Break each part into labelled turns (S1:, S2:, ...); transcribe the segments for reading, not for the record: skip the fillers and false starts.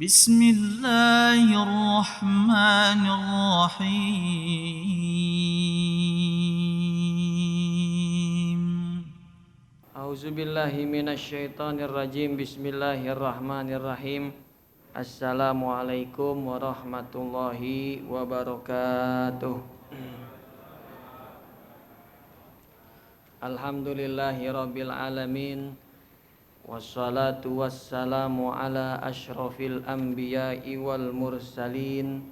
S1: بسم الله الرحمن الرحيم.
S2: A'udzubillahi minasyaitonirrajim. Bismillahirrahmanirrahim. Assalamualaikum warahmatullahi wabarakatuh. Alhamdulillahi rabbil alamin. Wassalatu wassalamu ala asyrafil anbiya'i wal mursalin,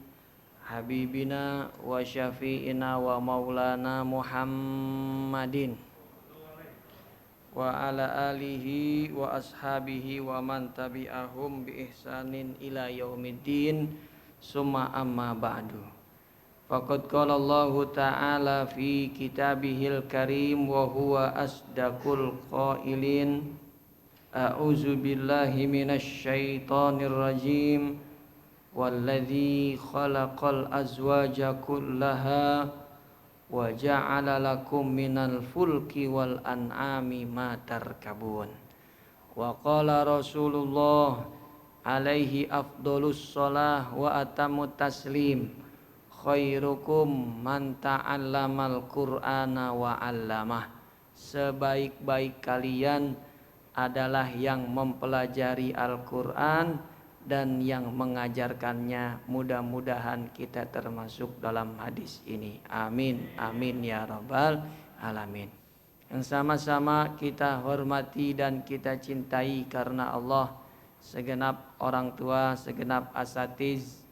S2: habibina wa syafi'ina wa maulana Muhammadin wa ala alihi wa ashabihi wa man tabi'ahum bi ihsanin ila yaumiddin. Summa amma ba'du. Faqad qala Allah ta'ala fi kitabihil karim wa huwa asdaqul qailin. A'udzu billahi minasy syaithanir rajim. Walladzi khalaqal azwaja kullaha wa ja'ala lakum minal fulki wal an'ami ma tarkabun. Wa qala Rasulullah alaihi afdhalus shalah wa atamut taslim, khairukum man ta'allamal qur'ana wa 'allamah. Sebaik-baik kalian adalah yang mempelajari Al-Qur'an dan yang mengajarkannya. Mudah-mudahan kita termasuk dalam hadis ini. Amin, amin ya rabbal alamin. Yang sama-sama kita hormati dan kita cintai karena Allah, segenap orang tua, segenap asatiz,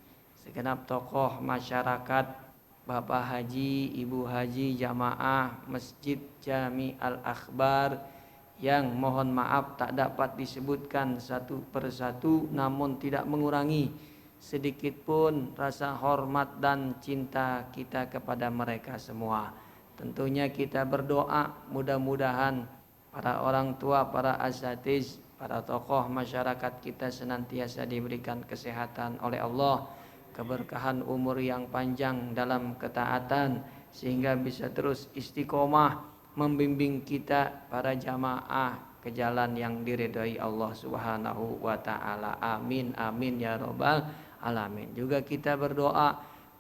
S2: segenap tokoh masyarakat, Bapak Haji, Ibu Haji, jamaah Masjid Jami Al-Akhbar, yang mohon maaf tak dapat disebutkan satu persatu, namun tidak mengurangi sedikit pun rasa hormat dan cinta kita kepada mereka semua. Tentunya kita berdoa mudah-mudahan para orang tua, para asatiz, para tokoh masyarakat kita senantiasa diberikan kesehatan oleh Allah, keberkahan umur yang panjang dalam ketaatan, sehingga bisa terus istiqomah membimbing kita para jamaah ke jalan yang diridhai Allah Subhanahu wa taala. Amin, amin ya rabbal alamin. Juga kita berdoa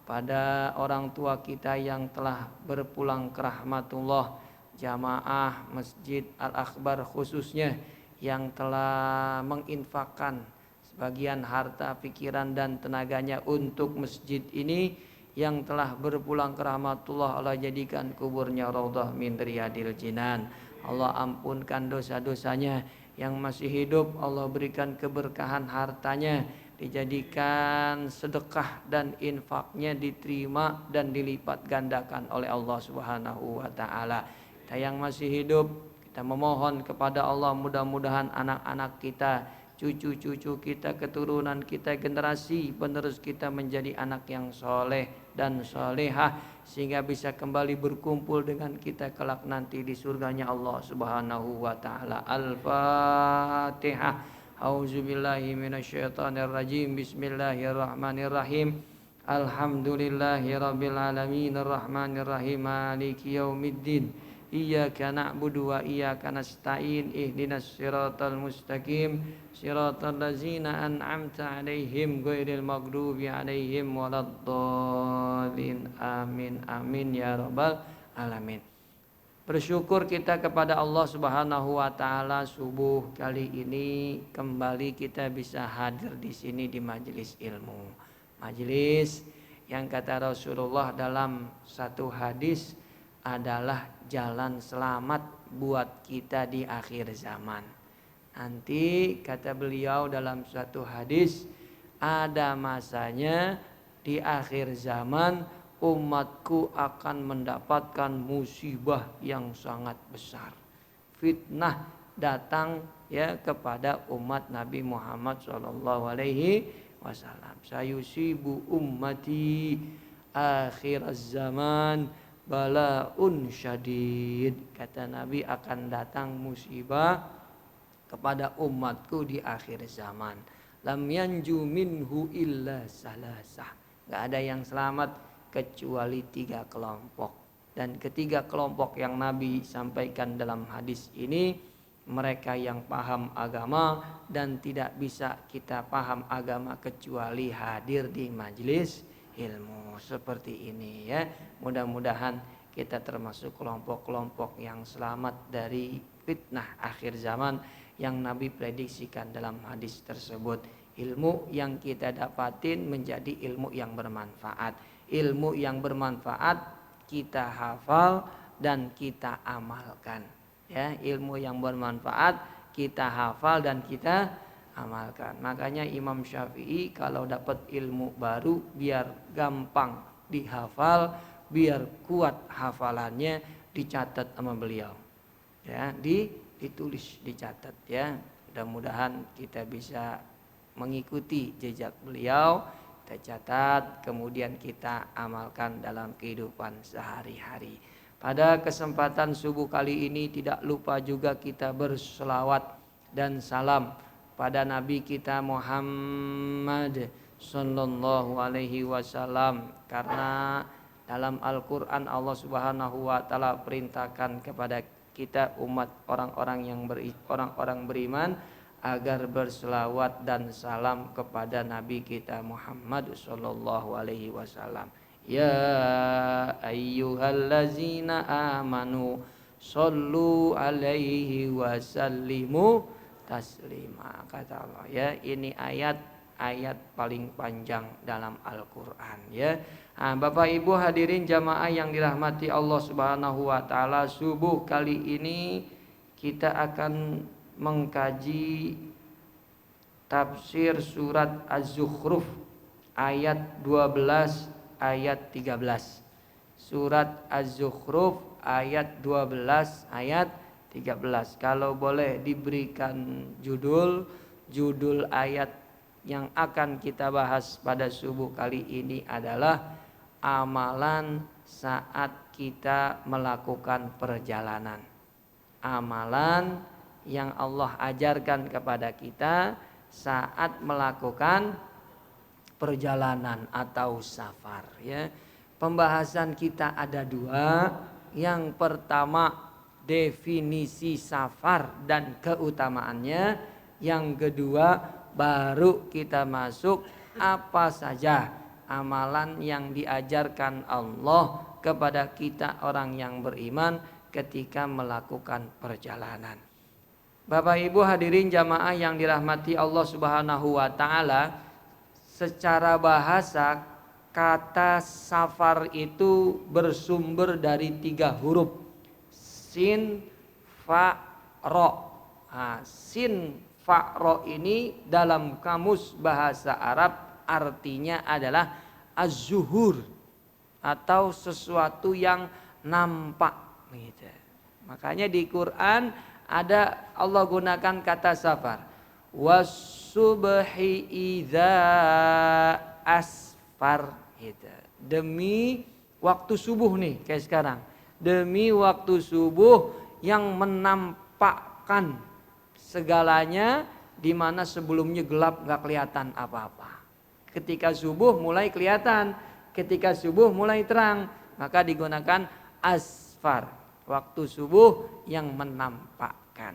S2: pada orang tua kita yang telah berpulang ke rahmatullah, jamaah Masjid Al-Akbar khususnya yang telah menginfakkan sebagian harta, pikiran dan tenaganya untuk masjid ini, yang telah berpulang ke rahmatullah. Allah jadikan kuburnya raudhah min riyadil jinan. Allah ampunkan dosa-dosanya. Yang masih hidup Allah berikan keberkahan hartanya, dijadikan sedekah dan infaknya diterima dan dilipat gandakan oleh Allah Subhanahu wa taala. Kita yang masih hidup, kita memohon kepada Allah mudah-mudahan anak-anak kita, cucu-cucu kita, keturunan kita, generasi penerus kita menjadi anak yang soleh dan solehah, sehingga bisa kembali berkumpul dengan kita kelak nanti di surganya Allah Subhanahu wa taala. Al-Fatihah. Auzubillahi minasyaitonirrajim. Bismillahirrahmanirrahim. Alhamdulillahirabbil alamin arrahmanirrahim maliki yaumiddin. Iyyaka na'budu wa iyyaka nasta'in. Ihdinas siratal mustaqim, siratal ladzina an'amta 'alaihim ghairil maghdubi 'alaihim waladdallin. Amin, amin ya rabbal alamin. Bersyukur kita kepada Allah Subhanahu wa taala, subuh kali ini kembali kita bisa hadir di sini di majelis ilmu. Majelis yang kata Rasulullah dalam satu hadis adalah jalan selamat buat kita di akhir zaman. Nanti kata beliau dalam suatu hadis, ada masanya di akhir zaman umatku akan mendapatkan musibah yang sangat besar. Fitnah datang ya kepada umat Nabi Muhammad sallallahu alaihi wasallam. Sayusibu ummati akhir zaman balaun syadid. Kata Nabi, akan datang musibah kepada umatku di akhir zaman. Lam yanju minhu illa salasah. Enggak ada yang selamat kecuali 3 kelompok. Dan ketiga kelompok yang Nabi sampaikan dalam hadis ini mereka yang paham agama, dan tidak bisa kita paham agama kecuali hadir di majelis ilmu seperti ini ya. Mudah-mudahan kita termasuk kelompok-kelompok yang selamat dari fitnah akhir zaman yang Nabi prediksikan dalam hadis tersebut. Ilmu yang kita dapatin menjadi ilmu yang bermanfaat. Ilmu yang bermanfaat kita hafal dan kita amalkan. Ya, ilmu yang bermanfaat kita hafal dan kita amalkan. Makanya Imam Syafi'i kalau dapat ilmu baru biar gampang dihafal, biar kuat hafalannya, dicatat sama beliau. Ya, ditulis, dicatat ya. Mudah-mudahan kita bisa mengikuti jejak beliau, kita catat, kemudian kita amalkan dalam kehidupan sehari-hari. Pada kesempatan subuh kali ini tidak lupa juga kita berselawat dan salam pada Nabi kita Muhammad sallallahu alaihi wasallam, karena dalam Al-Qur'an Allah Subhanahu wa taala perintahkan kepada kita umat orang-orang beriman agar berselawat dan salam kepada Nabi kita Muhammad sallallahu alaihi wasallam. Ya ayyuhallazina amanu sallu alaihi wasallimu taslima, kata Allah ya. Ini ayat paling panjang dalam Al-Qur'an ya. Nah, Bapak Ibu hadirin jamaah yang dirahmati Allah Subhanahu wa taala, subuh kali ini kita akan mengkaji tafsir surat Az-Zukhruf ayat 12 ayat 13. Surat Az-Zukhruf ayat 12 ayat 13. Kalau boleh diberikan judul ayat yang akan kita bahas pada subuh kali ini adalah amalan saat kita melakukan perjalanan. Amalan yang Allah ajarkan kepada kita saat melakukan perjalanan atau safar ya. Pembahasan kita ada dua. Yang pertama definisi safar dan keutamaannya. Yang kedua baru kita masuk apa saja amalan yang diajarkan Allah kepada kita orang yang beriman ketika melakukan perjalanan. Bapak Ibu hadirin jamaah yang dirahmati Allah Subhanahu wa taala, secara bahasa kata safar itu bersumber dari 3 huruf. Sin, fa, ro. Nah, sin, fa, ro ini dalam kamus bahasa Arab artinya adalah az-zuhur atau sesuatu yang nampak gitu. Makanya di Quran ada Allah gunakan kata safar. Was-subhi idza asfar gitu. Demi waktu subuh nih kayak sekarang. Demi waktu subuh yang menampakkan segalanya, di mana sebelumnya gelap gak kelihatan apa-apa. Ketika subuh mulai kelihatan, ketika subuh mulai terang, maka digunakan asfar, waktu subuh yang menampakkan.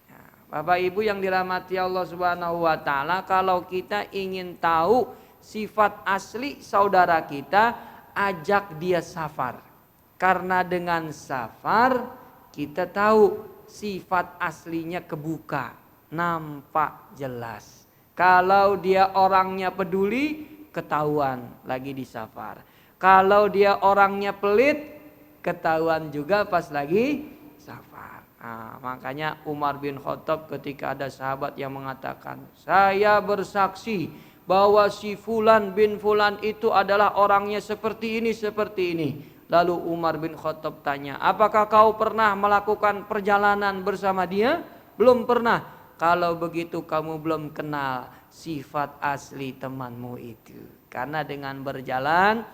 S2: Nah, Bapak Ibu yang dirahmati Allah Subhanahu wa taala, kalau kita ingin tahu sifat asli saudara kita, ajak dia safar. Karena dengan safar kita tahu sifat aslinya kebuka, nampak jelas. Kalau dia orangnya peduli, ketahuan lagi di safar. Kalau dia orangnya pelit, ketahuan juga pas lagi safar. Nah, makanya Umar bin Khattab ketika ada sahabat yang mengatakan, saya bersaksi bahwa si Fulan bin Fulan itu adalah orangnya seperti ini, seperti ini. Lalu Umar bin Khattab tanya, apakah kau pernah melakukan perjalanan bersama dia? Belum pernah. Kalau begitu kamu belum kenal sifat asli temanmu itu. Karena dengan berjalan,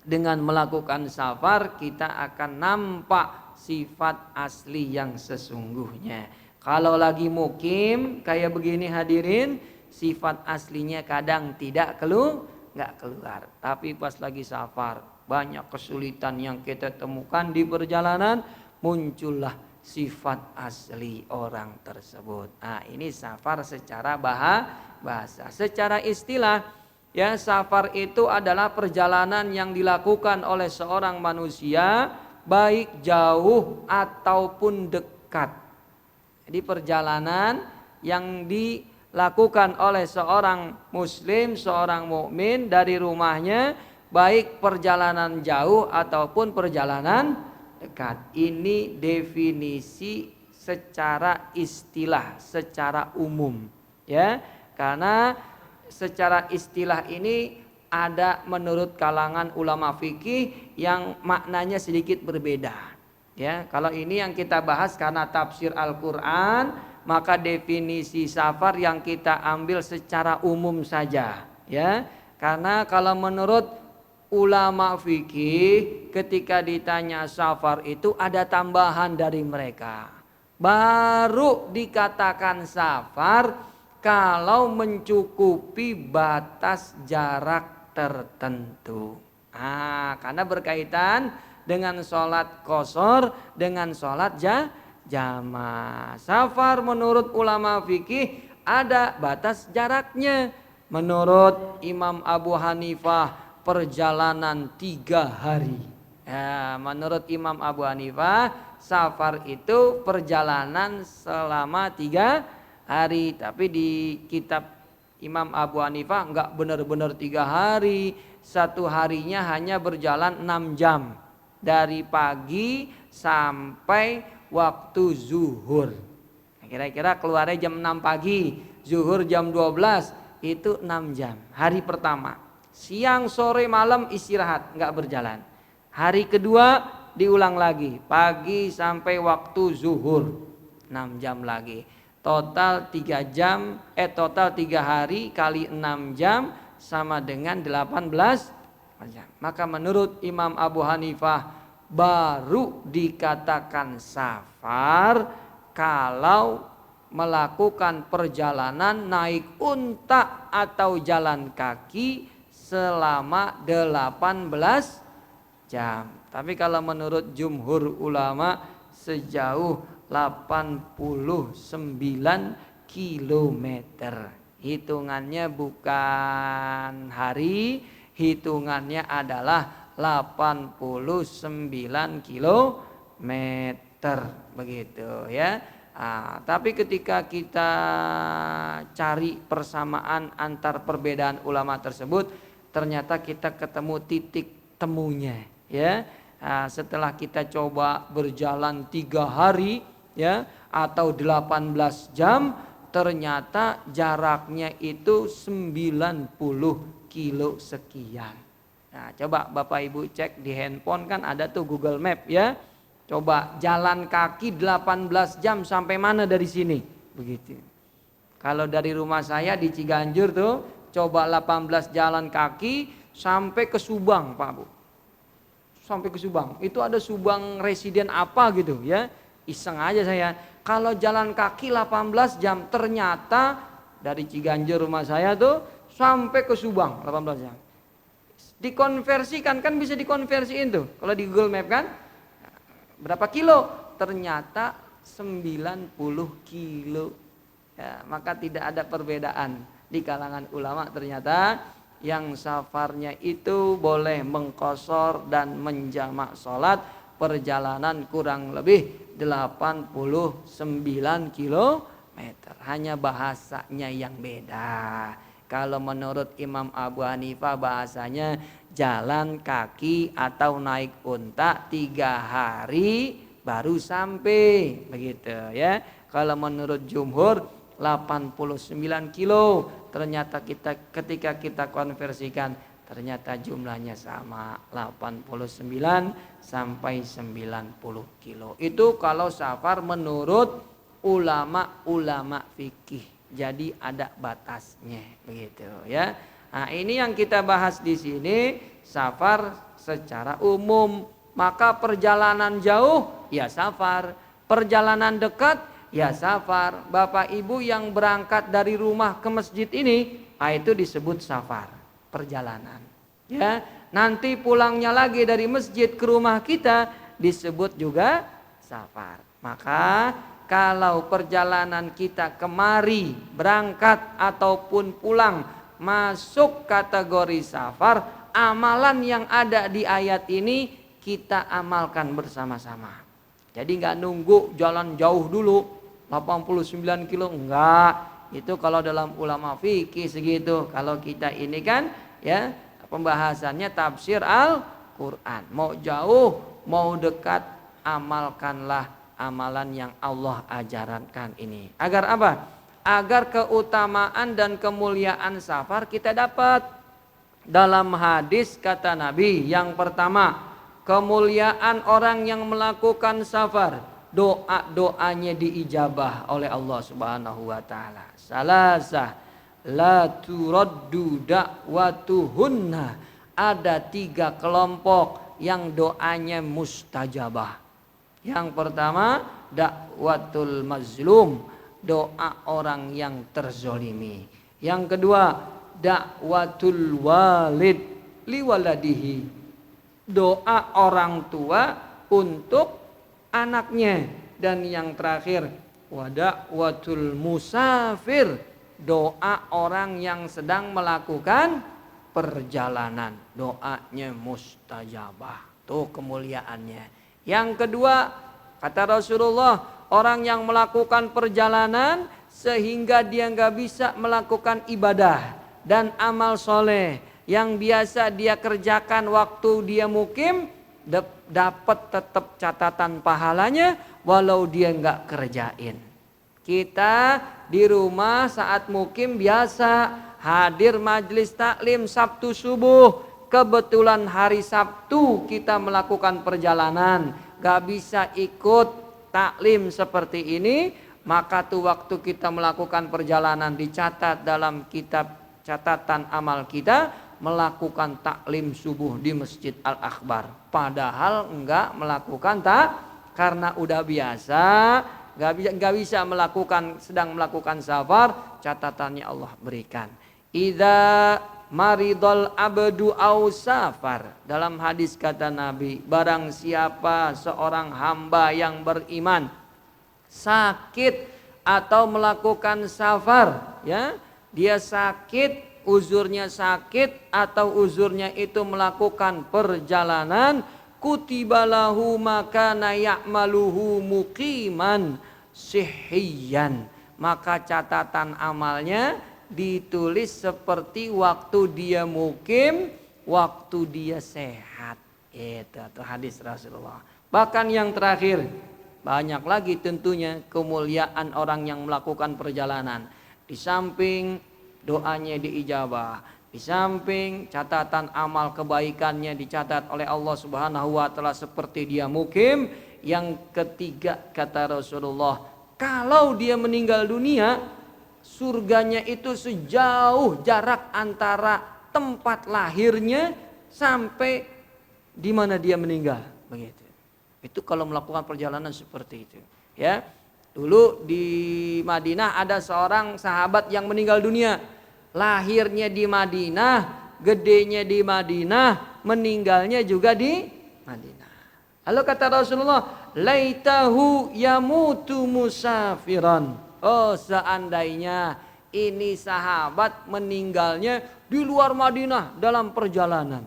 S2: dengan melakukan safar, kita akan nampak sifat asli yang sesungguhnya. Kalau lagi mukim kayak begini hadirin, sifat aslinya kadang nggak keluar. Tapi pas lagi safar, banyak kesulitan yang kita temukan di perjalanan, muncullah sifat asli orang tersebut. Nah, ini safar secara bahasa. Secara istilah, ya, safar itu adalah perjalanan yang dilakukan oleh seorang manusia baik jauh ataupun dekat. Jadi perjalanan yang dilakukan oleh seorang muslim, seorang mukmin dari rumahnya, baik perjalanan jauh ataupun perjalanan dekat. Ini definisi secara istilah, secara umum, ya. Karena secara istilah ini ada menurut kalangan ulama fikih yang maknanya sedikit berbeda, ya. Kalau ini yang kita bahas karena tafsir Al-Qur'an, maka definisi safar yang kita ambil secara umum saja, ya. Karena kalau menurut ulama fikih ketika ditanya safar itu ada tambahan dari mereka. Baru dikatakan safar kalau mencukupi batas jarak tertentu. Karena berkaitan dengan sholat qashar dengan sholat jamaah. Safar menurut ulama fikih ada batas jaraknya. Menurut Imam Abu Hanifah perjalanan 3 hari. Ya, menurut Imam Abu Hanifah safar itu perjalanan selama 3 hari. Tapi di kitab Imam Abu Hanifah enggak benar-benar 3 hari. Satu harinya hanya berjalan 6 jam. Dari pagi sampai waktu zuhur. Kira-kira keluarnya jam 6 pagi, zuhur jam 12, itu 6 jam. Hari pertama. Siang, sore, malam istirahat, nggak berjalan. Hari kedua diulang lagi, pagi sampai waktu zuhur, 6 jam lagi. Total 3 jam, total 3 hari kali 6 jam sama dengan 18 jam. Maka menurut Imam Abu Hanifah baru dikatakan safar kalau melakukan perjalanan naik unta atau jalan kaki selama 18 jam. Tapi kalau menurut jumhur ulama sejauh 89 kilometer. Hitungannya bukan hari, hitungannya adalah 89 kilometer, begitu ya. Tapi ketika kita cari persamaan antar perbedaan ulama tersebut, ternyata kita ketemu titik temunya, ya. Setelah kita coba berjalan 3 hari, ya, atau 18 jam, ternyata jaraknya itu 90 kilo sekian. Nah, coba Bapak Ibu cek di handphone, kan ada tuh Google Map, ya. Coba jalan kaki 18 jam sampai mana dari sini? Begitu. Kalau dari rumah saya di Ciganjur tuh, coba 18 jalan kaki sampai ke Subang, Pak Bu. Sampai ke Subang. Itu ada Subang residen apa gitu, ya. Iseng aja saya. Kalau jalan kaki 18 jam, ternyata dari Ciganjur rumah saya tuh sampai ke Subang 18 jam. Dikonversikan, kan bisa dikonversiin tuh. Kalau di Google Map kan berapa kilo? Ternyata 90 kilo. Ya, maka tidak ada perbedaan di kalangan ulama. Ternyata yang safarnya itu boleh mengqashar dan menjamak sholat perjalanan kurang lebih 89 kilometer. Hanya bahasanya yang beda. Kalau menurut Imam Abu Hanifah bahasanya jalan kaki atau naik unta 3 hari baru sampai, begitu ya. Kalau menurut jumhur 89 kilo. Ternyata ketika kita konversikan, ternyata jumlahnya sama, 89 sampai 90 kilo. Itu kalau safar menurut ulama fikih. Jadi ada batasnya, begitu ya. Nah, ini yang kita bahas di sini, safar secara umum. Maka perjalanan jauh ya safar, perjalanan dekat ya safar. Bapak Ibu yang berangkat dari rumah ke masjid ini, itu disebut safar, perjalanan. Ya, nanti pulangnya lagi dari masjid ke rumah kita disebut juga safar. Maka kalau perjalanan kita kemari, berangkat ataupun pulang, masuk kategori safar, amalan yang ada di ayat ini kita amalkan bersama-sama. Jadi nggak nunggu jalan jauh dulu, 89 kilo, enggak. Itu kalau dalam ulama fikih segitu. Kalau kita ini kan ya pembahasannya tafsir Al-Quran. Mau jauh, mau dekat, amalkanlah amalan yang Allah ajarkan ini. Agar apa? Agar keutamaan dan kemuliaan safar kita dapat. Dalam hadis kata Nabi, yang pertama, kemuliaan orang yang melakukan safar, doa-doanya diijabah oleh Allah Subhanahu wa taala. Salasah la turaddu da'watuhunna. Ada 3 kelompok yang doanya mustajabah. Yang pertama, dakwatul mazlum, doa orang yang terzolimi. Yang kedua, dakwatul walid liwaladihi, doa orang tua untuk anaknya. Dan yang terakhir, wadakwatul musafir, doa orang yang sedang melakukan perjalanan, doanya mustajabah. Tuh kemuliaannya. Yang kedua, kata Rasulullah, orang yang melakukan perjalanan sehingga dia nggak bisa melakukan ibadah dan amal soleh yang biasa dia kerjakan waktu dia mukim, dapat tetap catatan pahalanya walau dia nggak kerjain. Kita di rumah saat mukim biasa hadir majelis taklim Sabtu subuh. Kebetulan hari Sabtu kita melakukan perjalanan, gak bisa ikut taklim seperti ini, maka tuh waktu kita melakukan perjalanan dicatat dalam kitab catatan amal kita melakukan taklim subuh di Masjid Al-Akbar. Padahal enggak melakukan karena udah biasa, gak bisa melakukan, sedang melakukan safar, catatannya Allah berikan. Idza maridul abdu au safar, dalam hadis kata Nabi, barang siapa seorang hamba yang beriman sakit atau melakukan safar, ya, dia sakit, uzurnya sakit atau uzurnya itu melakukan perjalanan, kutibalahu makana ya'maluhu muqiman sihhiyan, maka catatan amalnya ditulis seperti waktu dia mukim, waktu dia sehat. Itu hadis Rasulullah. Bahkan yang terakhir, banyak lagi tentunya kemuliaan orang yang melakukan perjalanan. Di samping doanya diijabah, di samping catatan amal kebaikannya dicatat oleh Allah Subhanahu wa taala seperti dia mukim. Yang ketiga kata Rasulullah, kalau dia meninggal dunia, surganya itu sejauh jarak antara tempat lahirnya sampai di mana dia meninggal, begitu. Itu kalau melakukan perjalanan seperti itu, ya. Dulu di Madinah ada seorang sahabat yang meninggal dunia. Lahirnya di Madinah, gedenya di Madinah, meninggalnya juga di Madinah. Lalu kata Rasulullah, laitahu yamutu musafiran. Oh, seandainya ini sahabat meninggalnya di luar Madinah dalam perjalanan.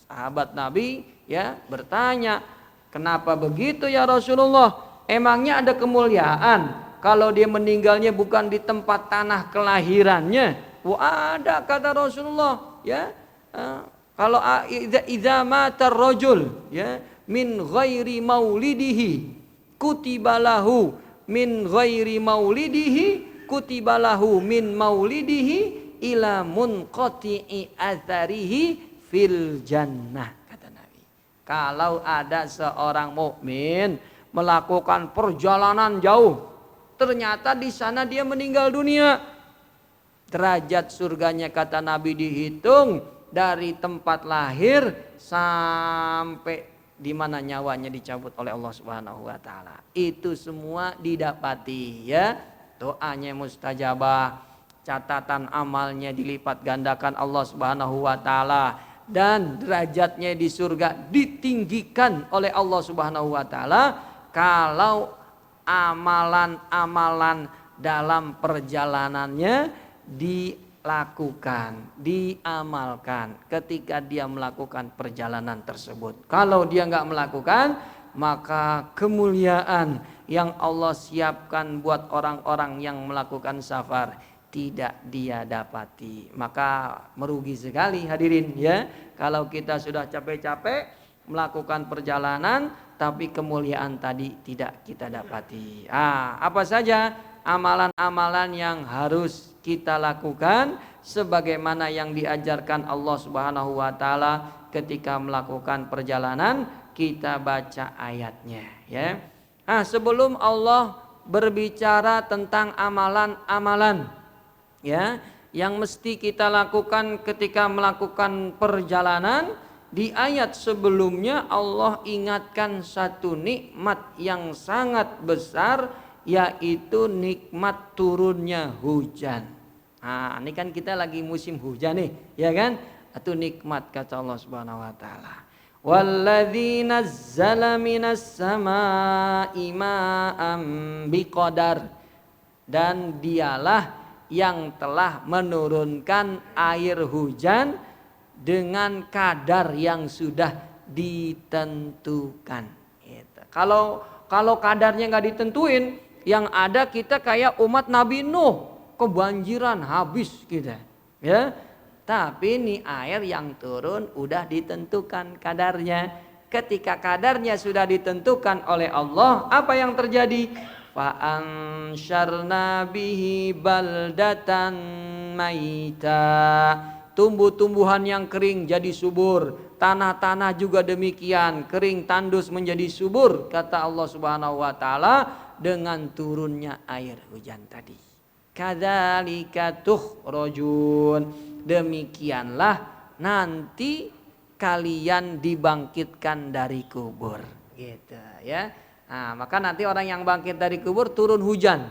S2: Sahabat Nabi ya bertanya, kenapa begitu ya Rasulullah? Emangnya ada kemuliaan kalau dia meninggalnya bukan di tempat tanah kelahirannya? Wah, ada kata Rasulullah, ya. Kalau idza mata rajul ya min ghairi maulidihi kutibalahu min ghairi maulidihi kutibalahu min maulidihi ila munqati'i atharihi fil jannah, kata Nabi. Kalau ada seorang mukmin melakukan perjalanan jauh, ternyata di sana dia meninggal dunia, derajat surganya kata Nabi dihitung dari tempat lahir sampai di mana nyawanya dicabut oleh Allah Subhanahu wa taala. Itu semua didapati, ya. Doanya mustajabah, catatan amalnya dilipat gandakan Allah Subhanahu wa taala, dan derajatnya di surga ditinggikan oleh Allah Subhanahu wa taala kalau amalan-amalan dalam perjalanannya dilakukan, diamalkan ketika dia melakukan perjalanan tersebut. Kalau dia nggak melakukan, maka kemuliaan yang Allah siapkan buat orang-orang yang melakukan safar tidak dia dapati. Maka merugi sekali hadirin ya, kalau kita sudah capek-capek melakukan perjalanan tapi kemuliaan tadi tidak kita dapati. Apa saja amalan-amalan yang harus kita lakukan sebagaimana yang diajarkan Allah Subhanahu wa taala ketika melakukan perjalanan? Kita baca ayatnya ya. Sebelum Allah berbicara tentang amalan-amalan ya yang mesti kita lakukan ketika melakukan perjalanan, di ayat sebelumnya Allah ingatkan satu nikmat yang sangat besar, yaitu nikmat turunnya hujan. Ini kan kita lagi musim hujan nih, ya kan? Itu nikmat kata Allah Subhanahu wa taala. Walladzi nazzala minas samaa'i ma'an biqadar, dan dialah yang telah menurunkan air hujan dengan kadar yang sudah ditentukan. Kalau kadarnya nggak ditentuin, yang ada kita kayak umat Nabi Nuh, kebanjiran habis kita, ya. Tapi ini air yang turun udah ditentukan kadarnya. Ketika kadarnya sudah ditentukan oleh Allah, apa yang terjadi? Fa ansyarna bihi baldatan maita. Tumbuh-tumbuhan yang kering jadi subur, tanah-tanah juga demikian, kering tandus menjadi subur, kata Allah Subhanahu wa taala dengan turunnya air hujan tadi. Kadzalika tukhrajun. Demikianlah nanti kalian dibangkitkan dari kubur, gitu ya. Maka nanti orang yang bangkit dari kubur turun hujan.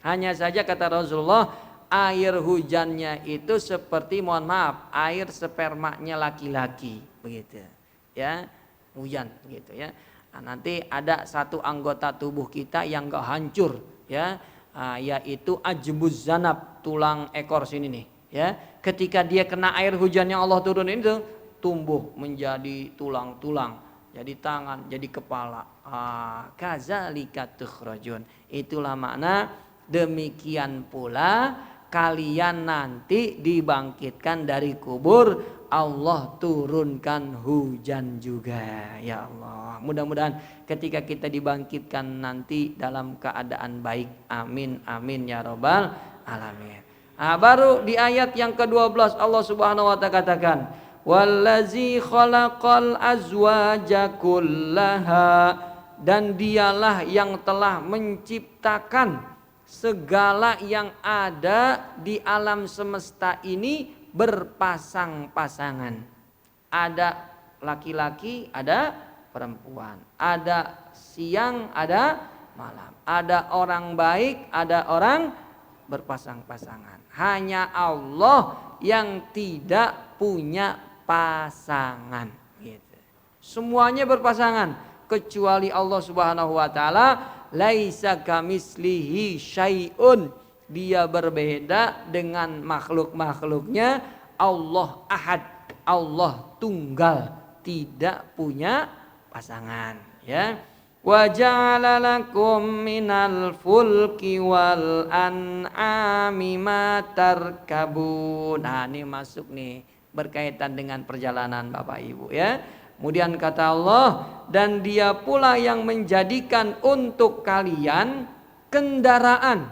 S2: Hanya saja kata Rasulullah, air hujannya itu seperti, mohon maaf, air spermanya laki-laki, begitu ya, hujan gitu ya. Nanti ada satu anggota tubuh kita yang gak hancur ya, yaitu ajbuz zanab, tulang ekor sini nih ya. Ketika dia kena air hujan yang Allah turunin itu, tumbuh menjadi tulang-tulang, jadi tangan, jadi kepala. Kadzalika tukhrajun. Itulah makna demikian pula kalian nanti dibangkitkan dari kubur, Allah turunkan hujan juga. Ya Allah, mudah-mudahan ketika kita dibangkitkan nanti dalam keadaan baik. Amin amin ya rabbal alamin. Baru di ayat yang ke-12 Allah Subhanahu wa taala katakan, wallazi khalaqal azwaja kullaha, dan dialah yang telah menciptakan segala yang ada di alam semesta ini berpasang-pasangan. Ada laki-laki, ada perempuan, ada siang, ada malam, ada orang baik, ada orang berpasang-pasangan. Hanya Allah yang tidak punya pasangan, gitu. Semuanya berpasangan kecuali Allah Subhanahu wa taala. Laisa kamislihi syai'un. Dia berbeda dengan makhluk-makhluknya. Allah ahad, Allah tunggal, tidak punya pasangan ya. Wa ja'ala lakum minal fulki wal an'ami ma tarkabun. Ini masuk nih berkaitan dengan perjalanan Bapak Ibu ya. Kemudian kata Allah, dan dia pula yang menjadikan untuk kalian kendaraan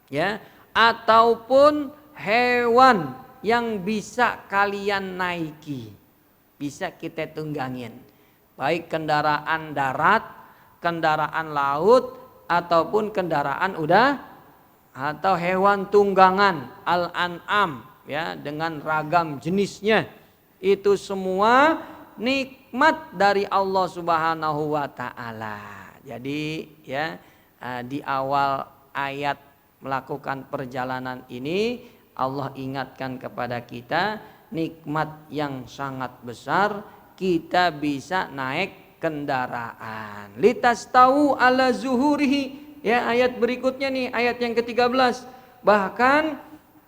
S2: ya, ataupun hewan yang bisa kalian naiki, bisa kita tunggangin, baik kendaraan darat, kendaraan laut, ataupun kendaraan udara, atau hewan tunggangan al-an'am ya, dengan ragam jenisnya. Itu semua nikmat dari Allah Subhanahu wa taala. Jadi ya, di awal ayat melakukan perjalanan ini Allah ingatkan kepada kita nikmat yang sangat besar, kita bisa naik kendaraan. Litastawu ala zuhurihi. Ya, ayat berikutnya nih, ayat yang ke-13. Bahkan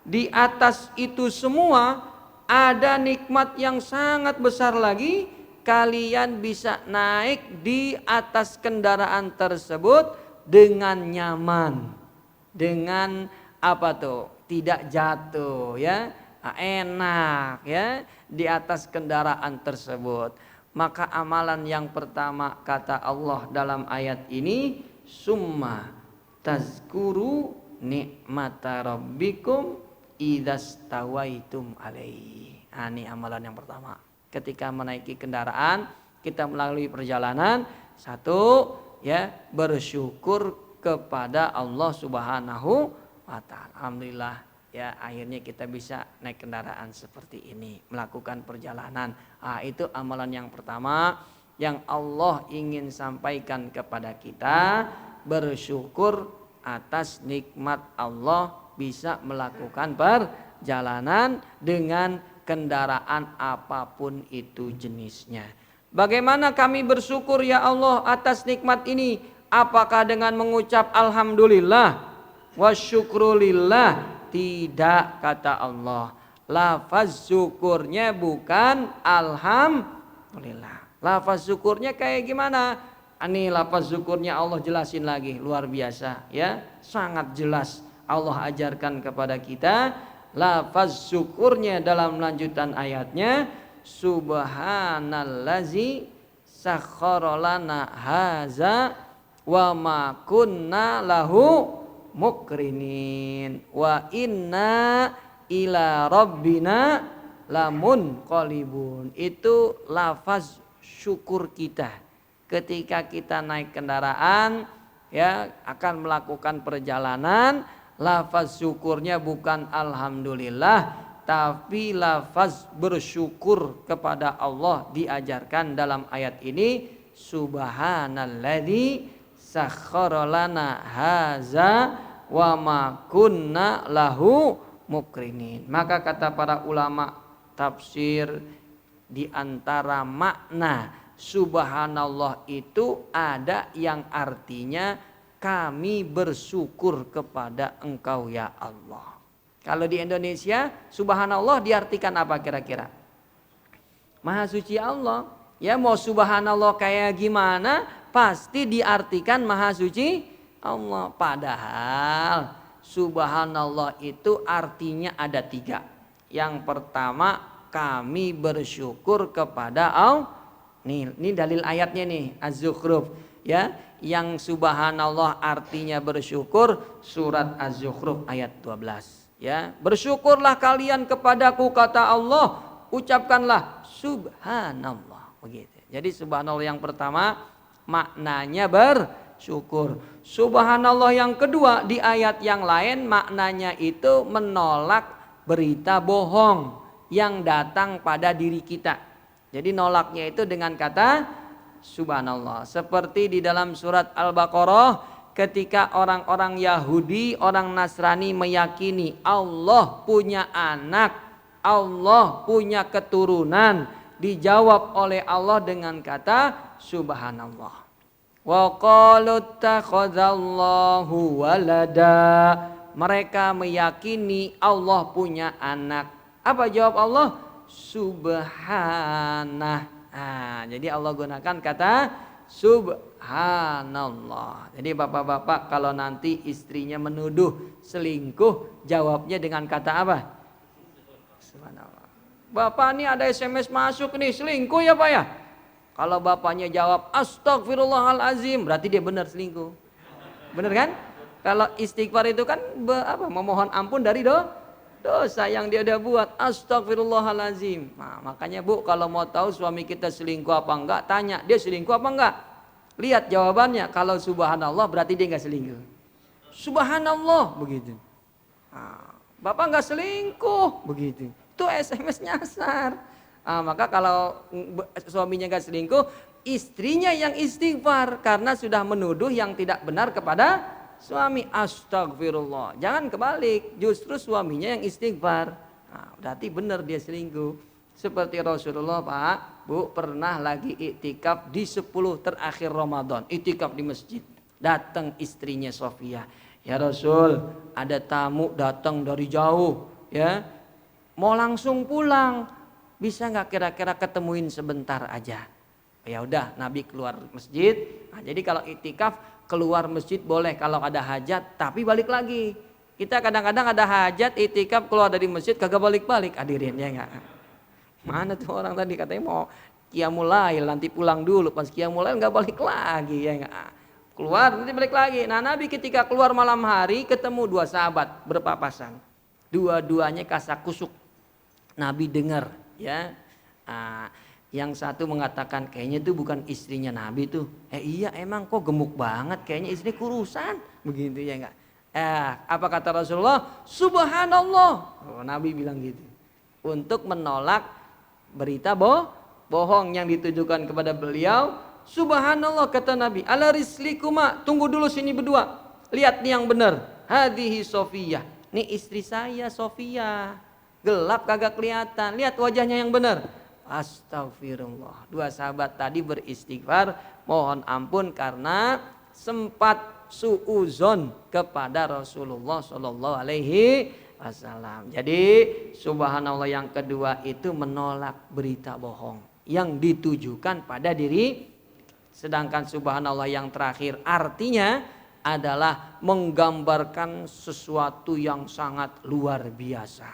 S2: di atas itu semua ada nikmat yang sangat besar lagi. Kalian bisa naik di atas kendaraan tersebut dengan nyaman. Dengan apa tuh? Tidak jatuh ya. Enak ya di atas kendaraan tersebut. Maka amalan yang pertama kata Allah dalam ayat ini, summa tazkuru nikmata rabbikum idastawaitum alaihi. Ini amalan yang pertama. Ketika menaiki kendaraan, kita melalui perjalanan, satu ya bersyukur kepada Allah Subhanahu wa taala. Alhamdulillah ya akhirnya kita bisa naik kendaraan seperti ini, melakukan perjalanan. Itu amalan yang pertama yang Allah ingin sampaikan kepada kita, bersyukur atas nikmat Allah bisa melakukan perjalanan dengan kendaraan apapun itu jenisnya. Bagaimana kami bersyukur ya Allah atas nikmat ini? Apakah dengan mengucap alhamdulillah wa syukrulillah? Tidak, kata Allah. Lafaz syukurnya bukan alhamdulillah. Lafaz syukurnya kayak gimana? Ini lafaz syukurnya Allah jelasin lagi, luar biasa ya, sangat jelas Allah ajarkan kepada kita. Lafaz syukurnya dalam lanjutan ayatnya, subhanallazi sakhkhara lana haza wa ma kunna lahu mukrinin wa inna ila rabbina lamun qalibun. Itu lafaz syukur kita ketika kita naik kendaraan ya akan melakukan perjalanan. Lafaz syukurnya bukan alhamdulillah, tapi lafaz bersyukur kepada Allah diajarkan dalam ayat ini, subhanalladzi sakhkhara lana haza wa ma kunna lahu mukrinin. Maka kata para ulama tafsir, di antara makna subhanallah itu ada yang artinya kami bersyukur kepada Engkau ya Allah. Kalau di Indonesia subhanallah diartikan apa kira-kira? Maha suci Allah. Ya, mau subhanallah kayak gimana pasti diartikan maha suci Allah. Padahal subhanallah itu artinya ada 3. Yang pertama, kami bersyukur kepada Allah. Ini dalil ayatnya nih, Az-Zukhruf ya. Yang subhanallah artinya bersyukur, surat Az-Zukhruf ayat 12 ya. Bersyukurlah kalian kepadaku, kata Allah, ucapkanlah subhanallah, begitu. Jadi subhanallah yang pertama maknanya bersyukur. Subhanallah yang kedua di ayat yang lain maknanya itu menolak berita bohong yang datang pada diri kita. Jadi nolaknya itu dengan kata subhanallah. Seperti di dalam surat Al-Baqarah ketika orang-orang Yahudi, orang Nasrani meyakini Allah punya anak, Allah punya keturunan, dijawab oleh Allah dengan kata subhanallah. Wa qalu takhadzallahu walada. Mereka meyakini Allah punya anak. Apa jawab Allah? Subhanah. Jadi Allah gunakan kata subhanallah. Jadi bapak-bapak kalau nanti istrinya menuduh selingkuh, jawabnya dengan kata apa? Subhanallah. Bapak ini ada SMS masuk nih, selingkuh ya Pak ya? Kalau bapaknya jawab astagfirullahalazim, berarti dia benar selingkuh. Benar kan? Kalau istighfar itu kan memohon ampun dari dosa yang dia udah buat. Astagfirullahalazim. Nah, makanya Bu, kalau mau tahu suami kita selingkuh apa enggak, tanya dia selingkuh apa enggak. Lihat jawabannya. Kalau subhanallah berarti dia enggak selingkuh. Subhanallah, begitu. Nah, Bapak enggak selingkuh, begitu. Itu SMS nyasar. Maka kalau suaminya enggak selingkuh, istrinya yang istighfar karena sudah menuduh yang tidak benar kepada suami. Astagfirullah. Jangan kebalik, justru suaminya yang istighfar. Berarti benar dia selingkuh. Seperti Rasulullah Pak, Bu, pernah lagi iktikaf di 10 terakhir Ramadan, iktikaf di masjid. Datang istrinya Sofia, ya Rasul, ada tamu datang dari jauh, ya, mau langsung pulang, bisa nggak kira-kira ketemuin sebentar aja? Ya udah, Nabi keluar masjid. Nah, jadi kalau iktikaf keluar masjid boleh kalau ada hajat, tapi balik lagi. Kita kadang-kadang ada hajat iktikaf keluar dari masjid kagak balik-balik, hadirin, ya enggak? Mana tuh orang tadi katanya mau qiyamul lail, nanti pulang dulu, pas qiyamul lail nggak balik lagi, ya enggak? Keluar nanti balik lagi. Nah, Nabi ketika keluar malam hari ketemu 2 sahabat berpapasan, dua-duanya kasak kusuk. Nabi dengar, ya, yang satu mengatakan kayaknya itu bukan istrinya Nabi tuh. Iya emang kok gemuk banget, kayaknya istri kurusan, begitu, ya enggak? Apa kata Rasulullah? Subhanallah. Oh, Nabi bilang gitu untuk menolak berita bohong yang ditujukan kepada beliau. Subhanallah, kata Nabi, ala rislikuma, tunggu dulu sini berdua, lihat nih yang benar. Hadihi Sofiyah, nih istri saya Sofiyah, gelap kagak kelihatan, lihat wajahnya yang benar. Astagfirullah, 2 sahabat tadi beristighfar, mohon ampun karena sempat suuzon kepada Rasulullah Shallallahu Alaihi Wasallam. Jadi subhanallah yang kedua itu menolak berita bohong yang ditujukan pada diri. Sedangkan subhanallah yang terakhir artinya adalah menggambarkan sesuatu yang sangat luar biasa,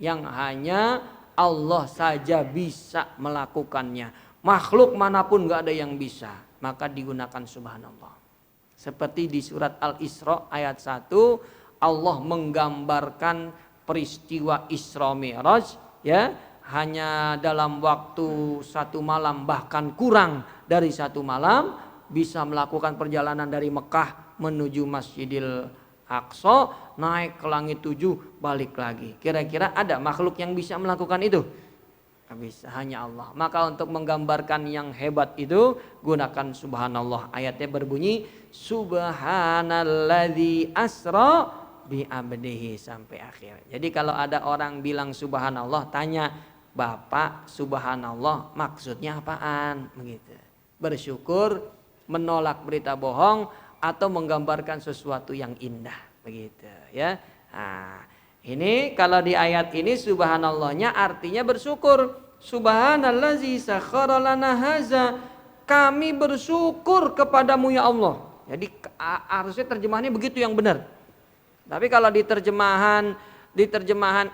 S2: yang hanya Allah saja bisa melakukannya. Makhluk manapun gak ada yang bisa, maka digunakan subhanallah. Seperti di surat Al-Isra ayat 1, Allah menggambarkan peristiwa Isra Mi'raj, ya, hanya dalam waktu 1 malam, bahkan kurang dari 1 malam bisa melakukan perjalanan dari Mekah menuju Masjidil Aqsa, naik ke langit 7, balik lagi. Kira-kira ada makhluk yang bisa melakukan itu? Tidak bisa, hanya Allah. Maka untuk menggambarkan yang hebat itu gunakan subhanallah. Ayatnya berbunyi subhanalladzi asra bi abdihi sampai akhir. Jadi kalau ada orang bilang subhanallah, tanya, Bapak subhanallah maksudnya apaan? Begitu. Bersyukur, menolak berita bohong, atau menggambarkan sesuatu yang indah, begitu, ya. Nah, ini kalau di ayat ini subhanallahnya artinya bersyukur. Subhanallazi sakhkhara lana haza, kami bersyukur kepadamu ya Allah. Jadi harusnya terjemahannya begitu yang benar. Tapi kalau di terjemahan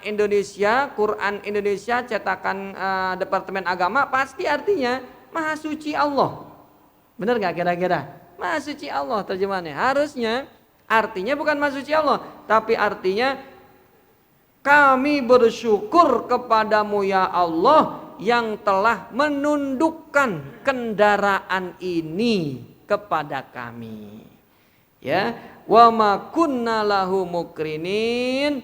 S2: Indonesia, Quran Indonesia cetakan Departemen Agama, pasti artinya Maha Suci Allah. Benar nggak kira-kira? Maha Suci Allah terjemahannya. Harusnya artinya bukan Maha Suci Allah, tapi artinya kami bersyukur kepadamu ya Allah yang telah menundukkan kendaraan ini kepada kami. Ya, wa ma kunna lahu mukrinin,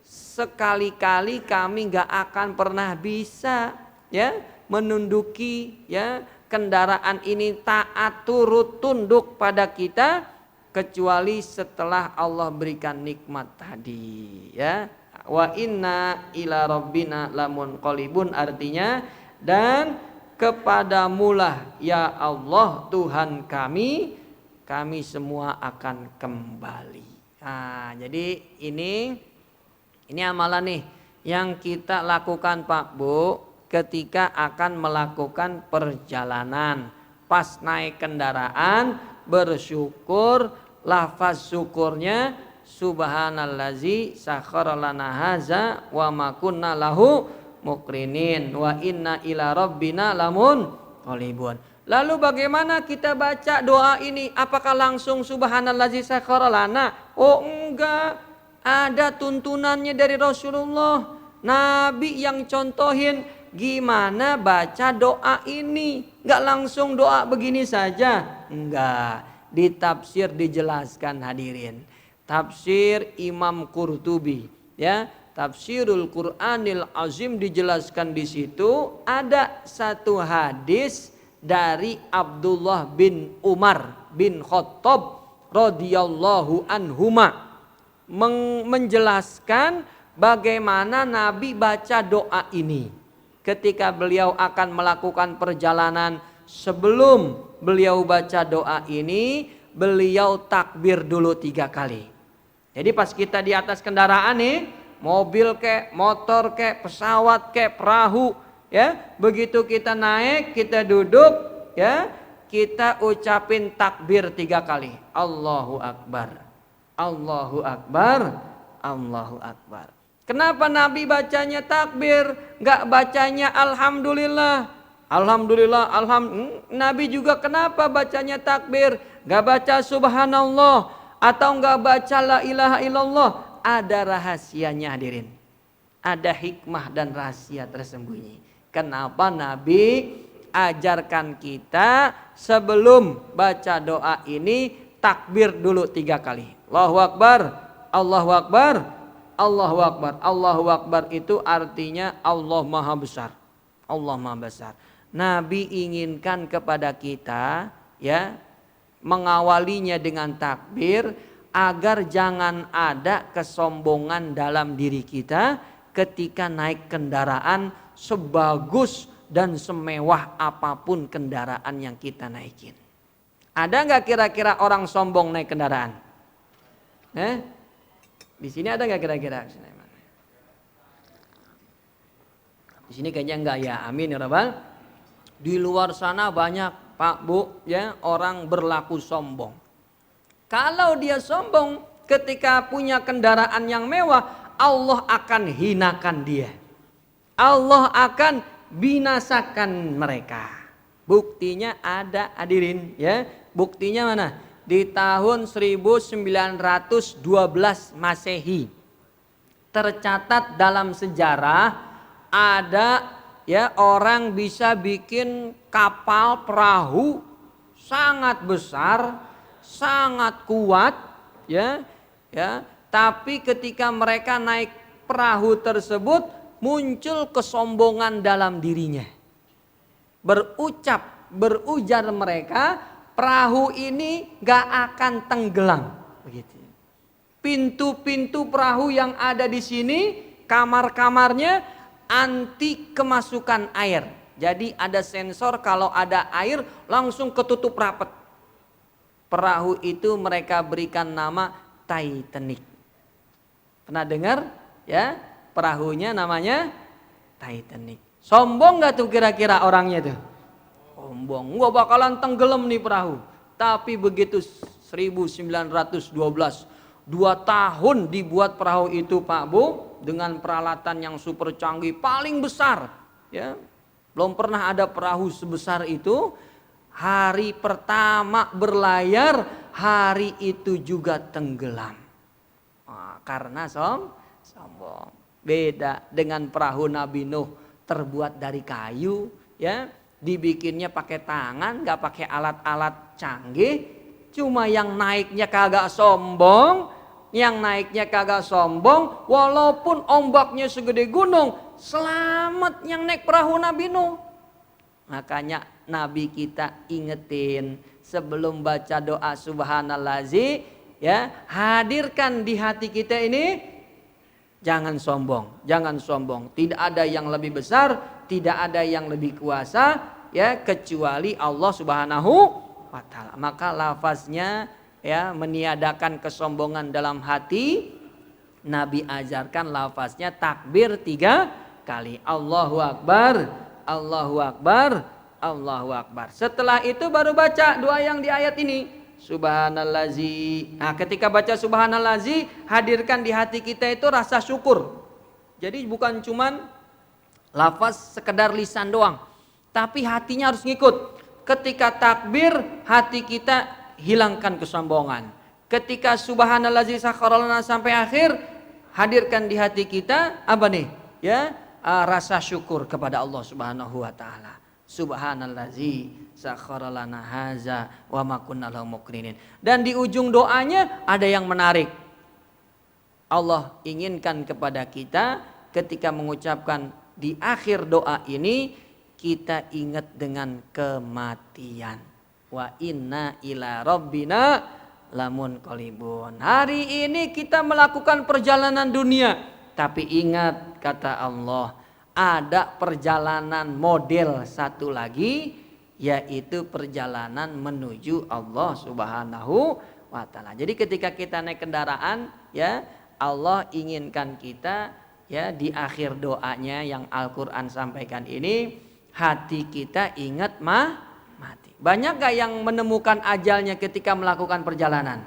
S2: sekali-kali kami nggak akan pernah bisa, ya, menunduki, ya, kendaraan ini taat turut tunduk pada kita kecuali setelah Allah berikan nikmat tadi, ya. Wa inna ila rabbina lamunqalibun, artinya dan kepadamulah ya Allah Tuhan kami semua akan kembali. Nah, jadi ini amalan nih yang kita lakukan Pak Bu ketika akan melakukan perjalanan. Pas naik kendaraan bersyukur, lafaz syukurnya subhanallazi sakhkhara lana haza wa ma kunna lahu mukrinin wa inna ila rabbina lamunqalibun. Lalu bagaimana kita baca doa ini? Apakah langsung subhanallazi sakhkhara lana? Oh enggak, ada tuntunannya dari Rasulullah. Nabi yang contohin gimana baca doa ini. Enggak langsung doa begini saja. Enggak, di tafsir dijelaskan hadirin. Tafsir Imam Qurtubi, ya, Tafsirul Qur'anil Azim, dijelaskan di situ ada satu hadis dari Abdullah bin Umar bin Khattab radhiyallahu anhuma menjelaskan bagaimana Nabi baca doa ini. ketika beliau akan melakukan perjalanan, sebelum beliau baca doa ini, beliau takbir dulu 3 kali. Jadi pas kita di atas kendaraan nih, mobil kek, motor kek, pesawat kek, perahu, ya, begitu kita naik, kita duduk, ya, kita ucapin takbir 3 kali. Allahu Akbar, Allahu Akbar, Allahu Akbar. Kenapa Nabi bacanya takbir, nggak bacanya alhamdulillah? Alhamdulillah, Nabi juga kenapa bacanya takbir, nggak baca subhanallah atau nggak baca la ilaha illallah? Ada rahasianya hadirin. Ada hikmah dan rahasia tersembunyi. Kenapa Nabi ajarkan kita sebelum baca doa ini takbir dulu 3 kali. Allahu Akbar, Allahu Akbar, Allahu Akbar. Allahu Akbar itu artinya Allah Maha Besar. Allah Maha Besar. Nabi inginkan kepada kita, ya, mengawalinya dengan takbir agar jangan ada kesombongan dalam diri kita ketika naik kendaraan, sebagus dan semewah apapun kendaraan yang kita naikin. Ada nggak kira-kira orang sombong naik kendaraan? Di sini ada nggak kira-kira? Di sini kayaknya enggak ya. Amin ya rabbal. Di luar sana banyak Pak Bu, ya, orang berlaku sombong. Kalau dia sombong ketika punya kendaraan yang mewah, Allah akan hinakan dia. Allah akan binasakan mereka. Buktinya ada hadirin, ya. Buktinya mana? Di tahun 1912 Masehi tercatat dalam sejarah ada, ya, orang bisa bikin kapal perahu sangat besar, sangat kuat, ya, ya. Tapi ketika mereka naik perahu tersebut, muncul kesombongan dalam dirinya. Berujar mereka, perahu ini gak akan tenggelam. Begitu. Pintu-pintu perahu yang ada di sini, kamar-kamarnya anti kemasukan air. Jadi ada sensor, kalau ada air langsung ketutup rapat. Perahu itu mereka berikan nama Titanic. Pernah dengar? Ya, perahunya namanya Titanic. Sombong gak tuh kira-kira orangnya tuh? Sombong, gak bakalan tenggelam nih perahu. Tapi begitu 1912, 2 tahun dibuat perahu itu Pak Bu, dengan peralatan yang super canggih, paling besar, ya. Belum pernah ada perahu sebesar itu. Hari pertama berlayar, hari itu juga tenggelam. Karena sombong. Beda dengan perahu Nabi Nuh, terbuat dari kayu, ya, dibikinnya pakai tangan, nggak pakai alat-alat canggih. Cuma yang naiknya kagak sombong, walaupun ombaknya segede gunung, selamat yang naik perahu Nabi Nuh. Makanya Nabi kita ingetin sebelum baca doa subhanallazi, ya, hadirkan di hati kita ini, jangan sombong, jangan sombong. Tidak ada yang lebih besar, tidak ada yang lebih kuasa, ya, kecuali Allah Subhanahu wa Ta'ala. Maka lafaznya, ya, meniadakan kesombongan dalam hati. Nabi ajarkan lafaznya takbir 3 kali. Allahu Akbar, Allahu Akbar, Allahu Akbar. Setelah itu baru baca doa yang di ayat ini. Subhanallazi. Nah, ketika baca subhanallazi, hadirkan di hati kita itu rasa syukur. Jadi bukan cuman lafaz sekedar lisan doang, tapi hatinya harus ngikut. Ketika takbir, hati kita hilangkan kesombongan. Ketika subhanallazi sakharalana sampai akhir, hadirkan di hati kita apa nih? Ya, rasa syukur kepada Allah Subhanahu wa Ta'ala. Subhanallazi sakharalana haza wa ma kunna lahu muqrinin. Dan di ujung doanya ada yang menarik. Allah inginkan kepada kita ketika mengucapkan di akhir doa ini, kita ingat dengan kematian. Wa inna ila rabbina lamunqalibun. Hari ini kita melakukan perjalanan dunia, tapi ingat kata Allah, ada perjalanan model satu lagi, yaitu perjalanan menuju Allah Subhanahu wa Ta'ala. Jadi ketika kita naik kendaraan, ya Allah inginkan kita, ya di akhir doanya yang Al-Quran sampaikan ini, hati kita ingat mati. Banyak gak yang menemukan ajalnya ketika melakukan perjalanan?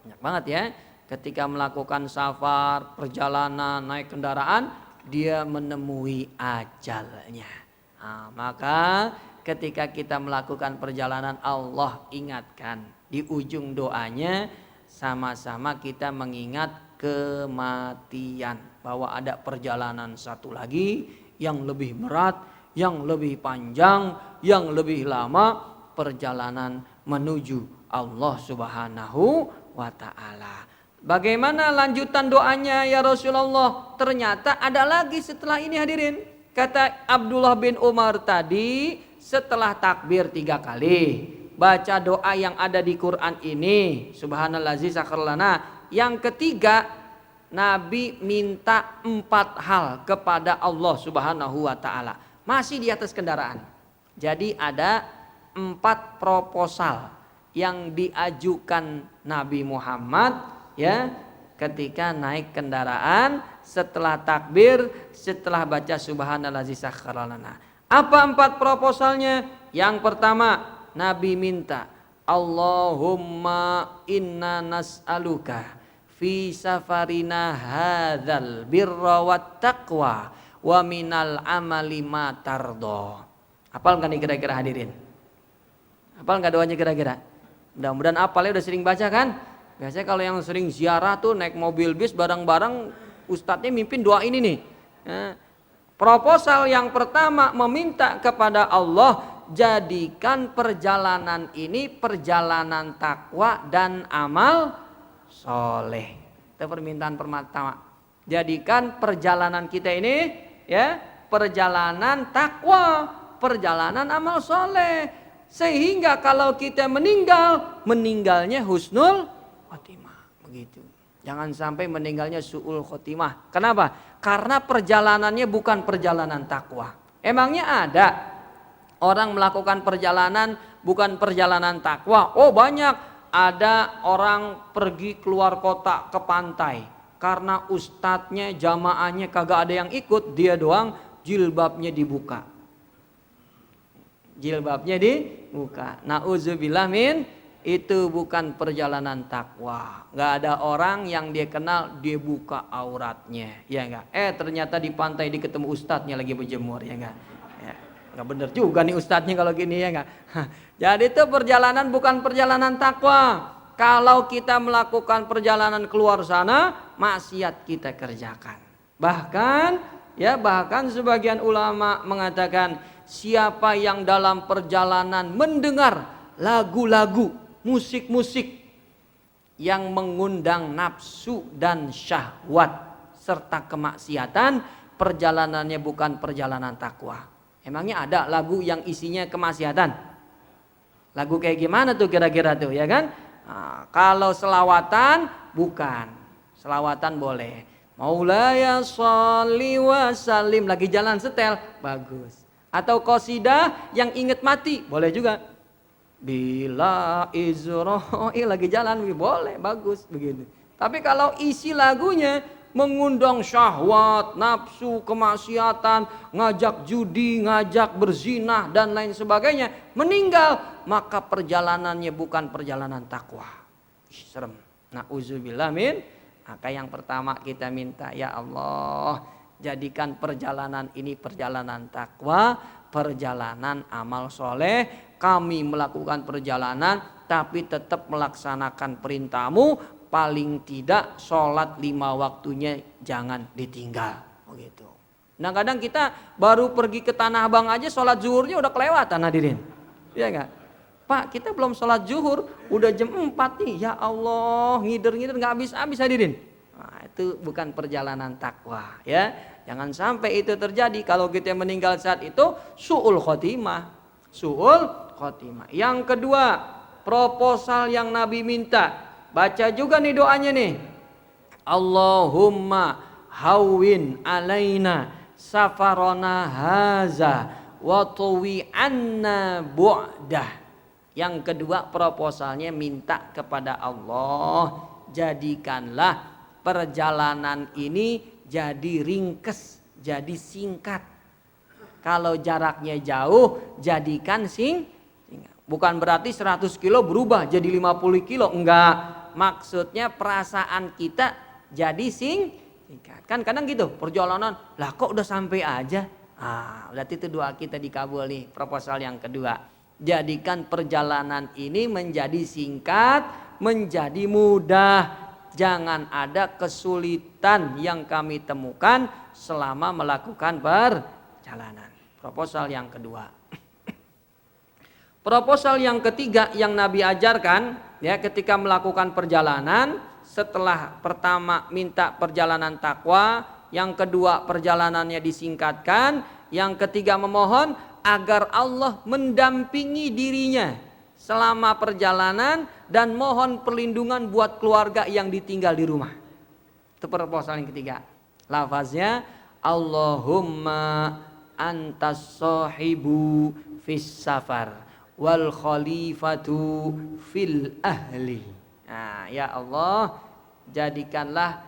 S2: Banyak banget ya. Ketika melakukan safar, perjalanan, naik kendaraan, dia menemui ajalnya. Nah, maka ketika kita melakukan perjalanan, Allah ingatkan di ujung doanya, sama-sama kita mengingat kematian, bahwa ada perjalanan satu lagi yang lebih berat, yang lebih panjang, yang lebih lama, perjalanan menuju Allah Subhanahu wa Ta'ala. Bagaimana lanjutan doanya ya Rasulullah? Ternyata ada lagi setelah ini, hadirin. Kata Abdullah bin Umar tadi, setelah takbir 3 kali, baca doa yang ada di Quran ini, subhanallazi sakharlana. Yang ketiga, Nabi minta 4 hal kepada Allah Subhanahu wa Ta'ala. Masih di atas kendaraan. Jadi ada 4 proposal yang diajukan Nabi Muhammad, ya, ketika naik kendaraan, setelah takbir, setelah baca subhanallazi sakharlana. Apa 4 proposalnya? Yang pertama, Nabi minta, Allahumma inna nas'aluka fi safarina hadzal birra wat taqwa wa minal amali ma tardo. Hafal enggak nih kira-kira, hadirin? Hafal enggak doanya kira-kira? Mudah-mudahan hafal ya, udah sering baca kan? Biasanya kalau yang sering ziarah tuh naik mobil bis bareng-bareng, ustadznya mimpin doa ini nih. Proposal yang pertama meminta kepada Allah, jadikan perjalanan ini perjalanan takwa dan amal soleh. Itu permintaan pertama. Jadikan perjalanan kita ini, ya, perjalanan takwa, perjalanan amal soleh, sehingga kalau kita meninggalnya husnul khotimah, begitu. Jangan sampai meninggalnya su'ul khotimah. Kenapa? Karena perjalanannya bukan perjalanan takwa. Emangnya ada orang melakukan perjalanan bukan perjalanan takwa? Oh banyak. Ada orang pergi keluar kota ke pantai, karena ustadznya, jamaahnya kagak ada yang ikut, dia doang jilbabnya dibuka. Jilbabnya dibuka. Nauzubillah min, itu bukan perjalanan takwa. Nggak ada orang yang dia kenal dia buka auratnya, ya enggak? Ternyata di pantai dia ketemu ustadznya lagi berjemur, ya enggak? Ya, nggak bener juga nih ustadznya kalau gini, ya enggak? Jadi itu perjalanan bukan perjalanan takwa. Kalau kita melakukan perjalanan keluar sana, maksiat kita kerjakan. Bahkan sebagian ulama mengatakan, siapa yang dalam perjalanan mendengar lagu-lagu, musik-musik yang mengundang nafsu dan syahwat serta kemaksiatan, perjalanannya bukan perjalanan takwa. Emangnya ada lagu yang isinya kemaksiatan? Lagu kayak gimana tuh kira-kira tuh, ya kan? Nah, kalau selawatan bukan. Selawatan boleh. Maulaya sholli wa sallim, lagi jalan setel, bagus. Atau qasidah yang inget mati, boleh juga. Bila Israil, lagi jalan, boleh, bagus begitu. Tapi kalau isi lagunya mengundang syahwat, nafsu, kemaksiatan, ngajak judi, ngajak berzinah dan lain sebagainya, meninggal, maka perjalanannya bukan perjalanan takwa. Serem. Nauzubillah min. Maka yang pertama kita minta, ya Allah, jadikan perjalanan ini perjalanan takwa, perjalanan amal soleh. Kami melakukan perjalanan tapi tetap melaksanakan perintahmu. Paling tidak sholat 5 waktunya jangan ditinggal, begitu. Nah kadang kita baru pergi ke Tanah Abang aja sholat zuhurnya udah kelewatan, hadirin. Iya enggak? Pak, kita belum sholat zuhur, udah jam 4 nih. Ya Allah, ngider-ngider nggak habis-habis, hadirin. Nah, itu bukan perjalanan takwa, ya. Jangan sampai itu terjadi. Kalau kita meninggal saat itu, su'ul khotimah. Su'ul khotimah. Yang kedua, proposal yang Nabi minta. Baca juga nih doanya nih. Allahumma hawwin alaina safarona haza wa tuwi anna bu'dah. Yang kedua proposalnya minta kepada Allah, jadikanlah perjalanan ini jadi ringkes, jadi singkat. Kalau jaraknya jauh, jadikan singkat. Bukan berarti 100 kilo berubah jadi 50 kilo, enggak. Maksudnya perasaan kita jadi singkat. Kan kadang gitu, perjalanan, lah kok udah sampai aja. Berarti itu doa kita dikabul nih, proposal yang kedua. Jadikan perjalanan ini menjadi singkat, menjadi mudah. Jangan ada kesulitan yang kami temukan selama melakukan perjalanan. Proposal yang kedua. Proposal yang ketiga yang Nabi ajarkan ya ketika melakukan perjalanan, setelah pertama minta perjalanan takwa, yang kedua perjalanannya disingkatkan, yang ketiga memohon agar Allah mendampingi dirinya selama perjalanan dan mohon perlindungan buat keluarga yang ditinggal di rumah. Itu proposal yang ketiga. Lafaznya Allahumma antas sahibu fis safar wal khalifatu fil ahli. Nah, ya Allah, jadikanlah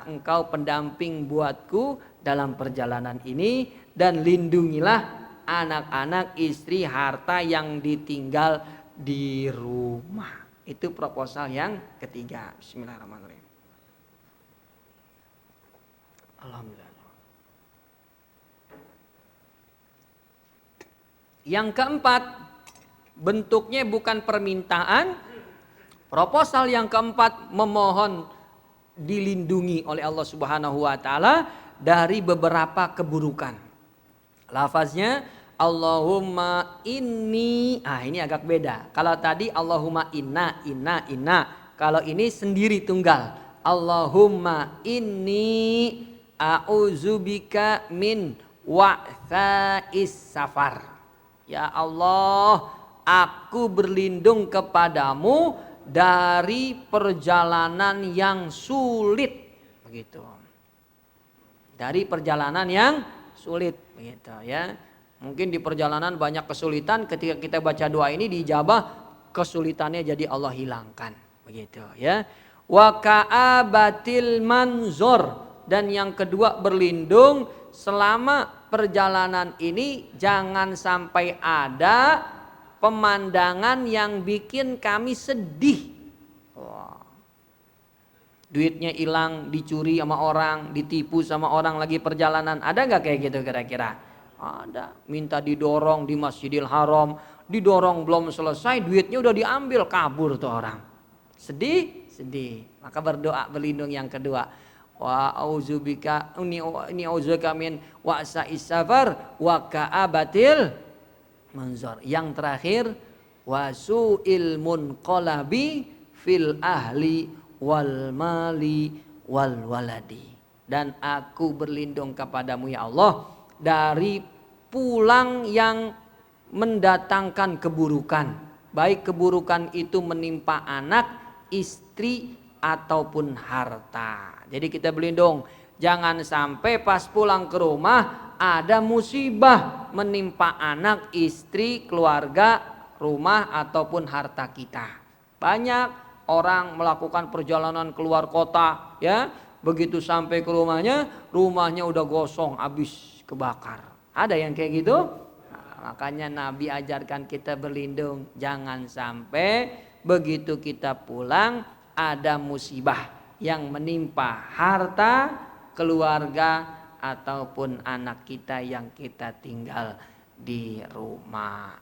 S2: engkau pendamping buatku dalam perjalanan ini dan lindungilah anak-anak, istri, harta yang ditinggal di rumah. Itu proposal yang ketiga. Bismillahirrahmanirrahim. Alhamdulillah. Yang keempat, bentuknya bukan permintaan. Proposal yang keempat memohon dilindungi oleh Allah Subhanahu wa taala dari beberapa keburukan. Lafaznya Allahumma inni, ini agak beda. Kalau tadi Allahumma inna. Kalau ini sendiri tunggal. Allahumma inni a'udzubika min wa'tha'is safar. Ya Allah, aku berlindung kepadamu dari perjalanan yang sulit. Begitu. Dari perjalanan yang sulit, begitu ya. Mungkin di perjalanan banyak kesulitan, ketika kita baca doa ini diijabah, kesulitannya jadi Allah hilangkan, begitu ya. Wa ka'abatil manzur, dan yang kedua berlindung selama perjalanan ini jangan sampai ada pemandangan yang bikin kami sedih. Duitnya hilang, dicuri sama orang, ditipu sama orang lagi perjalanan. Ada nggak kayak gitu kira-kira? Ada. Minta didorong di Masjidil Haram, didorong belum selesai, duitnya udah diambil, kabur tuh orang. Sedih. Maka berdoa berlindung yang kedua. Wa auzubika ini auzubika min wa'sa'is safar wa ka'abatil manzur. Yang terakhir wasu'il munqalabi fil ahli wal mali wal waladi. Dan aku berlindung kepadamu ya Allah dari pulang yang mendatangkan keburukan. Baik keburukan itu menimpa anak, istri ataupun harta. Jadi kita berlindung jangan sampai pas pulang ke rumah ada musibah menimpa anak, istri, keluarga, rumah ataupun harta kita. Banyak orang melakukan perjalanan keluar kota ya, begitu sampai ke rumahnya udah gosong, habis kebakar. Ada yang kayak gitu? Nah, makanya Nabi ajarkan kita berlindung jangan sampai begitu kita pulang ada musibah yang menimpa harta, keluarga ataupun anak kita yang kita tinggal di rumah.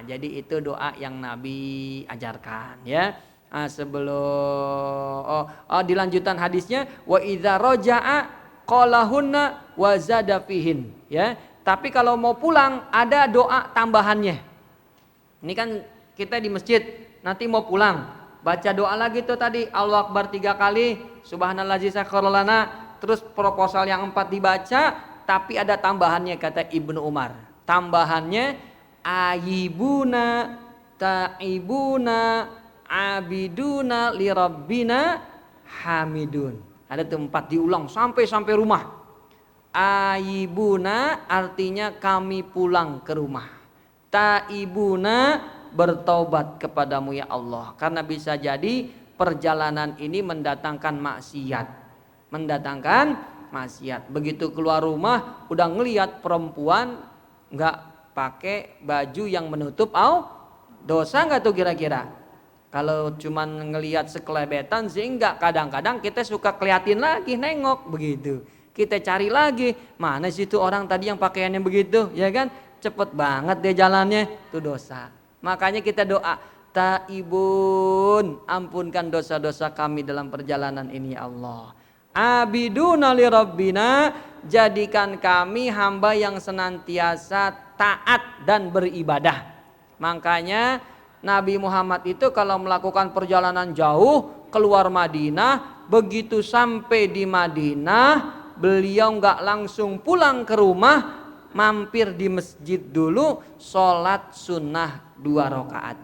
S2: Jadi itu doa yang Nabi ajarkan ya. Sebelum di lanjutan hadisnya wa idza raja'a qalahunna wa zada fihin ya. Tapi kalau mau pulang ada doa tambahannya. Ini kan kita di masjid, nanti mau pulang baca doa lagi tuh tadi Allahu Akbar 3 kali, subhanallazi sakharlana, terus proposal yang 4 dibaca, tapi ada tambahannya kata Ibnu Umar. Tambahannya ayibuna taibuna abiduna lirabbina hamidun. Ada tuh 4 diulang sampai rumah. Aibuna artinya kami pulang ke rumah. Taibuna bertobat kepadamu ya Allah. Karena bisa jadi perjalanan ini mendatangkan maksiat. Mendatangkan maksiat. Begitu keluar rumah udah ngelihat perempuan nggak pakai baju yang menutup dosa nggak tuh kira-kira? Kalau cuman ngelihat sekelebetan sih enggak, kadang-kadang kita suka keliatin lagi nengok begitu. Kita cari lagi, mana sih itu orang tadi yang pakaiannya begitu, ya kan? Cepet banget dia jalannya, itu dosa. Makanya kita doa, Taibun, ampunkan dosa-dosa kami dalam perjalanan ini ya Allah. Abiduna li Rabbina, jadikan kami hamba yang senantiasa taat dan beribadah. Makanya Nabi Muhammad itu kalau melakukan perjalanan jauh keluar Madinah, begitu sampai di Madinah beliau nggak langsung pulang ke rumah, mampir di masjid dulu, sholat sunnah 2 rakaat.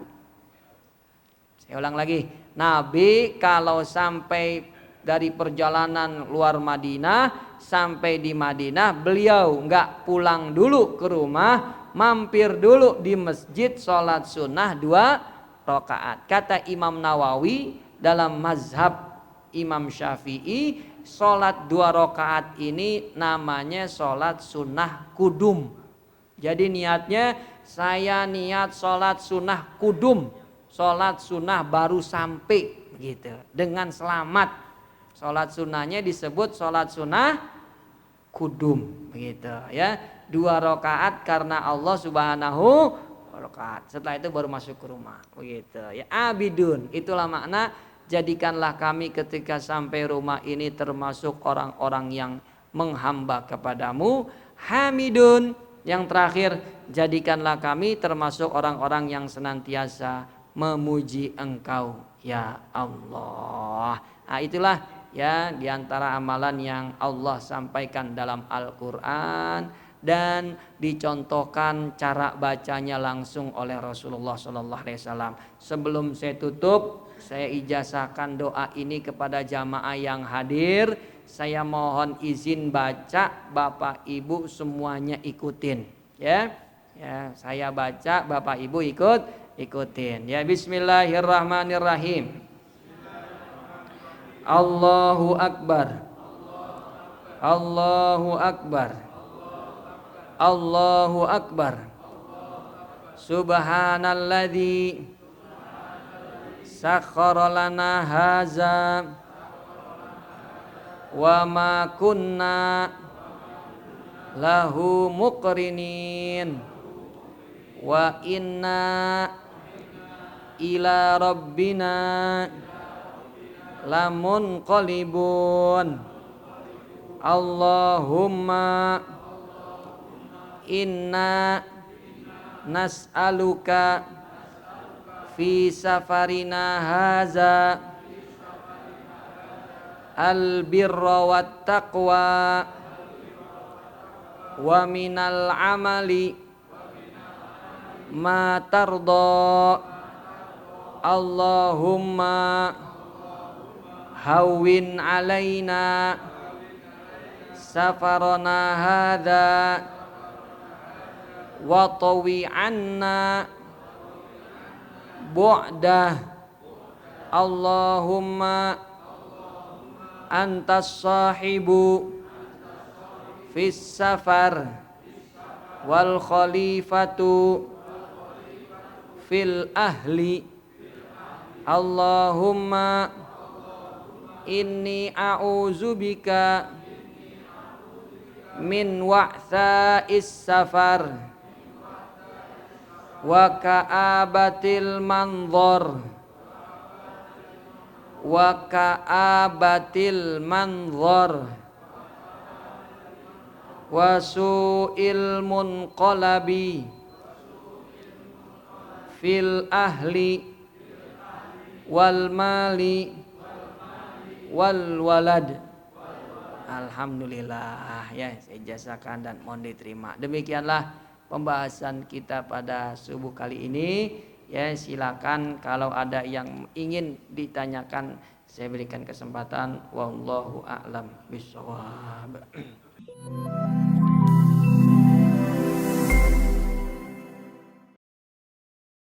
S2: Saya ulang lagi, Nabi kalau sampai dari perjalanan luar Madinah sampai di Madinah, beliau nggak pulang dulu ke rumah, mampir dulu di masjid sholat sunnah 2 rakaat. Kata Imam Nawawi dalam mazhab Imam Syafi'i, sholat 2 rakaat ini namanya sholat sunnah kudum. Jadi niatnya saya niat sholat sunnah kudum, sholat sunnah baru sampai gitu dengan selamat. Sholat sunnahnya disebut sholat sunnah kudum begitu ya. 2 rakaat karena Allah Subhanahu rakaat. Setelah itu baru masuk ke rumah begitu ya. Abidun, itulah makna jadikanlah kami ketika sampai rumah ini termasuk orang-orang yang menghamba kepadamu. Hamidun, yang terakhir jadikanlah kami termasuk orang-orang yang senantiasa memuji Engkau ya Allah. Nah, itulah ya diantara amalan yang Allah sampaikan dalam Al-Quran dan dicontohkan cara bacanya langsung oleh Rasulullah SAW. Sebelum saya tutup, saya ijazahkan doa ini kepada jamaah yang hadir. Saya mohon izin baca, Bapak Ibu semuanya ikutin ya. Ya, saya baca, Bapak Ibu ikutin ya. Bismillahirrahmanirrahim. Allahu Akbar. Allahu Akbar. Allahu Akbar. Subhanalladzi sakhkhara lana haza wa ma kunna lahu muqrinin wa inna ila rabbina lamun qalibun. Allahumma inna nas'aluka fi safarina haza al birra wat taqwa wa minal amali ma tarda. Allahumma hawwin alaina safarana hadza wa tawi anna bu'dah. Allahumma antas sahibu fis safar wal khalifatu fil ahli. Allahumma inni a'udzubika min wa'tha'is safar wa ka'abatil manzor wa ka'abatil manzor wa su'il munqalabi fil ahli wal mali wal walad. Alhamdulillah ya, saya jazakan dan mohon diterima. Demikianlah pembahasan kita pada subuh kali ini ya. Silakan kalau ada yang ingin ditanyakan saya berikan kesempatan. Wallahu a'lam bishawab.
S3: Thank